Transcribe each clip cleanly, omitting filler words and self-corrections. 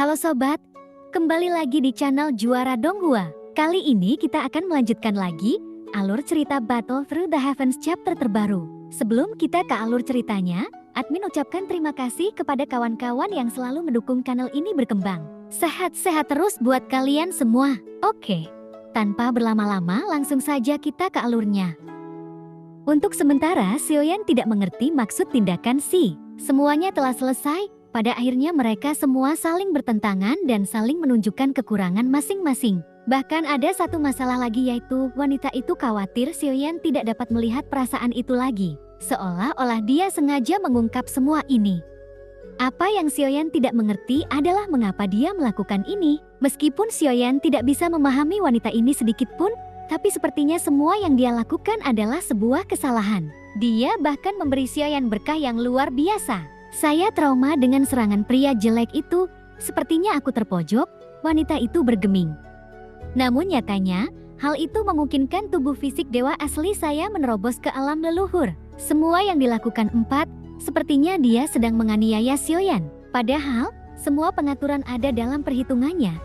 Halo sobat, kembali lagi di channel Juara Donghua. Kali ini kita akan melanjutkan lagi alur cerita Battle Through the Heavens chapter terbaru. Sebelum kita ke alur ceritanya, admin ucapkan terima kasih kepada kawan-kawan yang selalu mendukung channel ini berkembang. Sehat-sehat terus buat kalian semua. Oke, tanpa berlama-lama langsung saja kita ke alurnya. Untuk sementara, Xiaoyan tidak mengerti maksud tindakan Si. Semuanya telah selesai. Pada akhirnya mereka semua saling bertentangan dan saling menunjukkan kekurangan masing-masing. Bahkan ada satu masalah lagi, yaitu wanita itu khawatir Xiaoyan tidak dapat melihat perasaan itu lagi. Seolah-olah dia sengaja mengungkap semua ini. Apa yang Xiaoyan tidak mengerti adalah mengapa dia melakukan ini. Meskipun Xiaoyan tidak bisa memahami wanita ini sedikit pun, tapi sepertinya semua yang dia lakukan adalah sebuah kesalahan. Dia bahkan memberi Xiaoyan berkah yang luar biasa. Saya trauma dengan serangan pria jelek itu. Sepertinya aku terpojok, wanita itu bergeming. Namun nyatanya, hal itu memungkinkan tubuh fisik dewa asli saya menerobos ke alam leluhur. Semua yang dilakukan sepertinya dia sedang menganiaya Xiaoyan. Padahal, semua pengaturan ada dalam perhitungannya.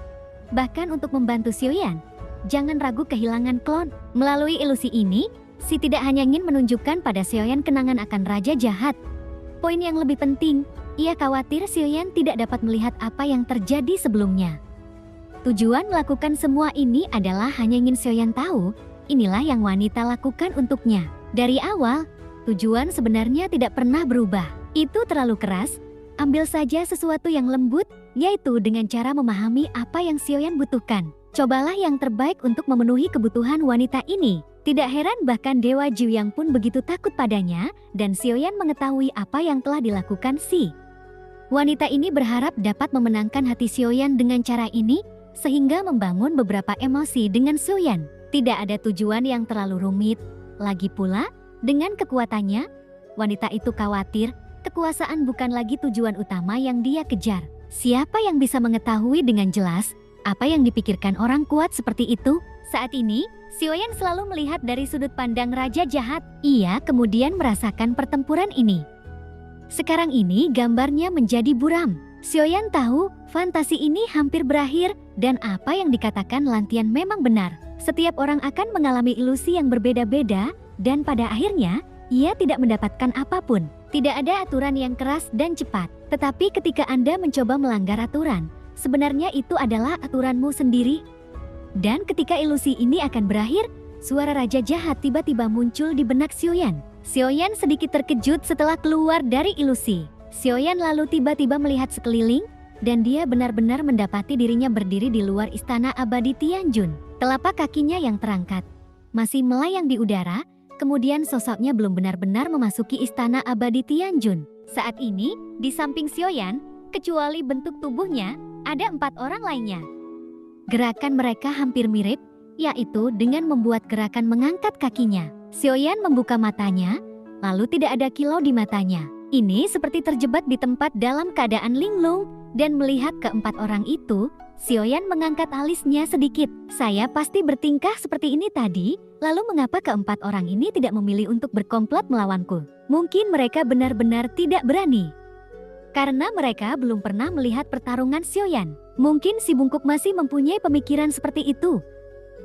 Bahkan untuk membantu Xiaoyan, jangan ragu kehilangan klon. Melalui ilusi ini, Si tidak hanya ingin menunjukkan pada Xiaoyan kenangan akan raja jahat. Poin yang lebih penting, ia khawatir Xiaoyan tidak dapat melihat apa yang terjadi sebelumnya. Tujuan melakukan semua ini adalah hanya ingin Xiaoyan tahu, inilah yang wanita lakukan untuknya. Dari awal, tujuan sebenarnya tidak pernah berubah. Itu terlalu keras, ambil saja sesuatu yang lembut, yaitu dengan cara memahami apa yang Xiaoyan butuhkan. Cobalah yang terbaik untuk memenuhi kebutuhan wanita ini. Tidak heran bahkan Dewa Jiuyang pun begitu takut padanya, dan Xiaoyan mengetahui apa yang telah dilakukan Si. Wanita ini berharap dapat memenangkan hati Xiaoyan dengan cara ini, sehingga membangun beberapa emosi dengan Xiaoyan. Tidak ada tujuan yang terlalu rumit. Lagi pula, dengan kekuatannya, wanita itu khawatir kekuasaan bukan lagi tujuan utama yang dia kejar. Siapa yang bisa mengetahui dengan jelas apa yang dipikirkan orang kuat seperti itu? Saat ini, Xiaoyan selalu melihat dari sudut pandang raja jahat. Ia kemudian merasakan pertempuran ini. Sekarang ini gambarnya menjadi buram. Xiaoyan tahu fantasi ini hampir berakhir, dan apa yang dikatakan Lantian memang benar. Setiap orang akan mengalami ilusi yang berbeda-beda, dan pada akhirnya, ia tidak mendapatkan apapun. Tidak ada aturan yang keras dan cepat. Tetapi ketika Anda mencoba melanggar aturan, sebenarnya itu adalah aturanmu sendiri. Dan ketika ilusi ini akan berakhir, suara raja jahat tiba-tiba muncul di benak Xiaoyan. Xiaoyan sedikit terkejut setelah keluar dari ilusi. Xiaoyan lalu tiba-tiba melihat sekeliling, dan dia benar-benar mendapati dirinya berdiri di luar istana abadi Tianjun. Telapak kakinya yang terangkat masih melayang di udara, kemudian sosoknya belum benar-benar memasuki istana abadi Tianjun. Saat ini, di samping Xiaoyan, kecuali bentuk tubuhnya, ada 4 orang lainnya. Gerakan mereka hampir mirip, yaitu dengan membuat gerakan mengangkat kakinya. Xiaoyan membuka matanya, lalu tidak ada kilau di matanya. Ini seperti terjebak di tempat dalam keadaan linglung, dan melihat keempat orang itu, Xiaoyan mengangkat alisnya sedikit. Saya pasti bertingkah seperti ini tadi, lalu mengapa keempat orang ini tidak memilih untuk berkomplot melawanku? Mungkin mereka benar-benar tidak berani. Karena mereka belum pernah melihat pertarungan Xiaoyan. Mungkin si bungkuk masih mempunyai pemikiran seperti itu.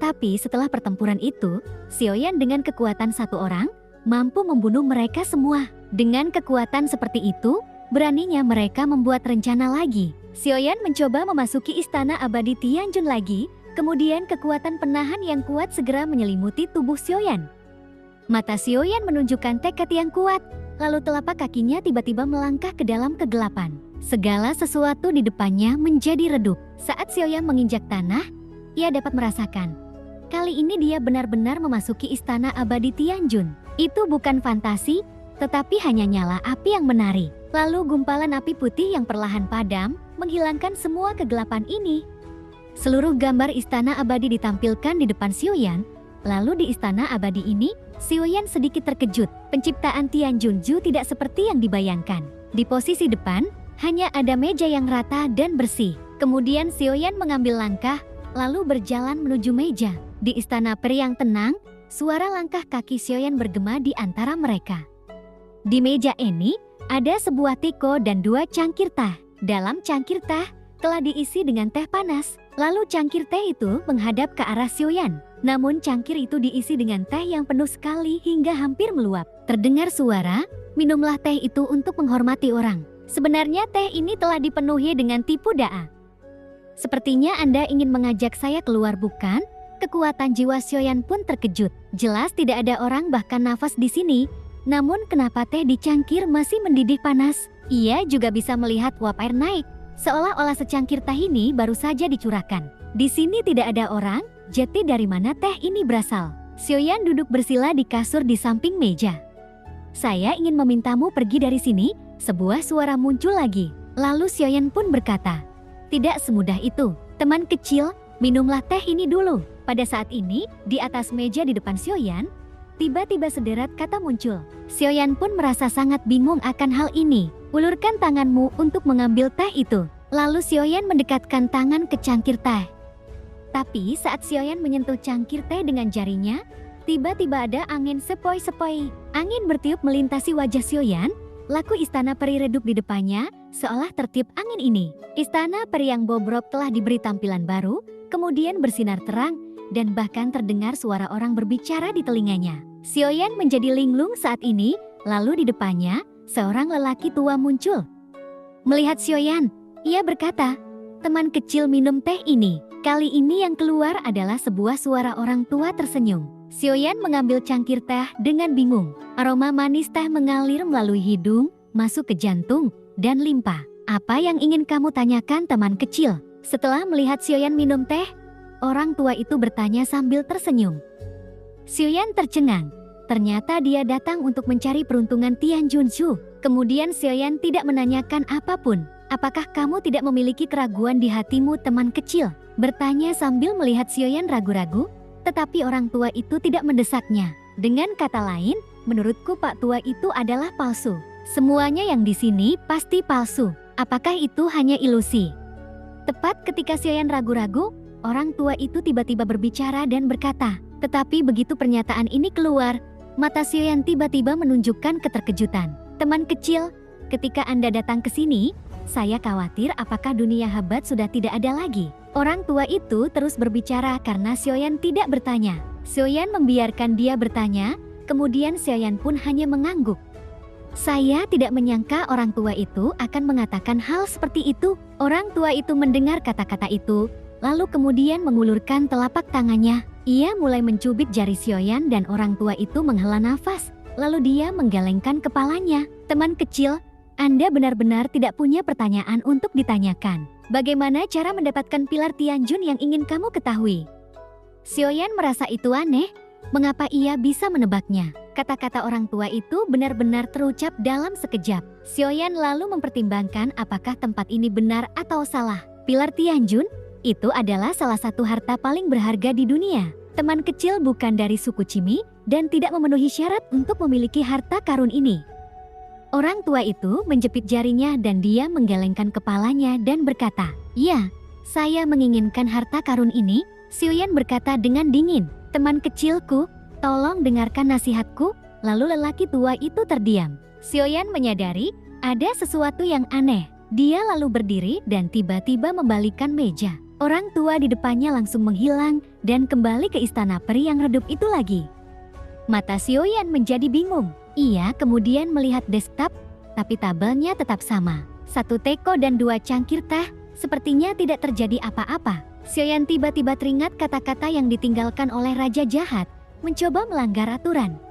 Tapi setelah pertempuran itu, Xiaoyan dengan kekuatan satu orang, mampu membunuh mereka semua. Dengan kekuatan seperti itu, beraninya mereka membuat rencana lagi. Xiaoyan mencoba memasuki istana abadi Tianjun lagi, kemudian kekuatan penahan yang kuat segera menyelimuti tubuh Xiaoyan. Mata Xiaoyan menunjukkan tekad yang kuat, lalu telapak kakinya tiba-tiba melangkah ke dalam kegelapan. Segala sesuatu di depannya menjadi redup. Saat Xiaoyan menginjak tanah, ia dapat merasakan. Kali ini dia benar-benar memasuki istana abadi Tianjun. Itu bukan fantasi, tetapi hanya nyala api yang menari. Lalu gumpalan api putih yang perlahan padam, menghilangkan semua kegelapan ini. Seluruh gambar istana abadi ditampilkan di depan Xiaoyan. Lalu di istana abadi ini, Xiaoyan sedikit terkejut. Penciptaan Tianjunju tidak seperti yang dibayangkan. Di posisi depan, hanya ada meja yang rata dan bersih. Kemudian Xiaoyan mengambil langkah, lalu berjalan menuju meja. Di istana peri yang tenang, suara langkah kaki Xiaoyan bergema di antara mereka. Di meja ini, ada sebuah teko dan 2 cangkir teh. Dalam cangkir teh, telah diisi dengan teh panas. Lalu cangkir teh itu menghadap ke arah Sioyan. Namun cangkir itu diisi dengan teh yang penuh sekali hingga hampir meluap. Terdengar suara, minumlah teh itu untuk menghormati orang. Sebenarnya teh ini telah dipenuhi dengan tipu daya. Sepertinya Anda ingin mengajak saya keluar, bukan? Kekuatan jiwa Sioyan pun terkejut. Jelas tidak ada orang bahkan nafas di sini. Namun kenapa teh di cangkir masih mendidih panas? Ia juga bisa melihat uap air naik. Seolah-olah secangkir teh ini baru saja dicurahkan. Di sini tidak ada orang, jadi dari mana teh ini berasal? Sioyan duduk bersila di kasur di samping meja. Saya ingin memintamu pergi dari sini, sebuah suara muncul lagi. Lalu Sioyan pun berkata, tidak semudah itu, teman kecil, minumlah teh ini dulu. Pada saat ini, di atas meja di depan Sioyan, tiba-tiba sederet kata muncul. Sioyan pun merasa sangat bingung akan hal ini. Ulurkan tanganmu untuk mengambil teh itu. Lalu Sioyan mendekatkan tangan ke cangkir teh. Tapi saat Sioyan menyentuh cangkir teh dengan jarinya, tiba-tiba ada angin sepoi-sepoi. Angin bertiup melintasi wajah Sioyan, laku istana peri redup di depannya, seolah tertiup angin ini. Istana peri yang bobrok telah diberi tampilan baru, kemudian bersinar terang, dan bahkan terdengar suara orang berbicara di telinganya. Sioyan menjadi linglung saat ini, lalu di depannya, seorang lelaki tua muncul. Melihat Sioyan, ia berkata, teman kecil minum teh ini. Kali ini yang keluar adalah sebuah suara orang tua tersenyum. Sioyan mengambil cangkir teh dengan bingung. Aroma manis teh mengalir melalui hidung, masuk ke jantung, dan limpa. Apa yang ingin kamu tanyakan, teman kecil? Setelah melihat Sioyan minum teh, orang tua itu bertanya sambil tersenyum. Sioyan tercengang. Ternyata dia datang untuk mencari peruntungan Tian Junsu. Kemudian Sioyan tidak menanyakan apapun. Apakah kamu tidak memiliki keraguan di hatimu, teman kecil? Bertanya sambil melihat Sioyan ragu-ragu, tetapi orang tua itu tidak mendesaknya. Dengan kata lain, menurutku Pak Tua itu adalah palsu. Semuanya yang di sini pasti palsu. Apakah itu hanya ilusi? Tepat ketika Sioyan ragu-ragu, orang tua itu tiba-tiba berbicara dan berkata, tetapi begitu pernyataan ini keluar, mata Sioyan tiba-tiba menunjukkan keterkejutan. Teman kecil, ketika Anda datang ke sini, saya khawatir apakah dunia hebat sudah tidak ada lagi. Orang tua itu terus berbicara karena Sioyan tidak bertanya. Sioyan membiarkan dia bertanya, kemudian Sioyan pun hanya mengangguk. Saya tidak menyangka orang tua itu akan mengatakan hal seperti itu. Orang tua itu mendengar kata-kata itu, lalu kemudian mengulurkan telapak tangannya. Ia mulai mencubit jari Sioyan dan orang tua itu menghela nafas. Lalu dia menggelengkan kepalanya. Teman kecil, Anda benar-benar tidak punya pertanyaan untuk ditanyakan. Bagaimana cara mendapatkan pilar Tianjun yang ingin kamu ketahui? Sioyan merasa itu aneh. Mengapa ia bisa menebaknya? Kata-kata orang tua itu benar-benar terucap dalam sekejap. Sioyan lalu mempertimbangkan apakah tempat ini benar atau salah. Pilar Tianjun itu adalah salah satu harta paling berharga di dunia. Teman kecil bukan dari suku Cimi dan tidak memenuhi syarat untuk memiliki harta karun ini. Orang tua itu menjepit jarinya dan dia menggelengkan kepalanya dan berkata, "Ya, saya menginginkan harta karun ini." Sioyan berkata dengan dingin, "Teman kecilku, tolong dengarkan nasihatku." Lalu lelaki tua itu terdiam. Sioyan menyadari ada sesuatu yang aneh. Dia lalu berdiri dan tiba-tiba membalikkan meja. Orang tua di depannya langsung menghilang dan kembali ke istana peri yang redup itu lagi. Mata Sioyan menjadi bingung. Ia kemudian melihat desktop, tapi tabelnya tetap sama. 1 teko dan 2 cangkir teh, sepertinya tidak terjadi apa-apa. Sioyan tiba-tiba teringat kata-kata yang ditinggalkan oleh Raja Jahat, mencoba melanggar aturan.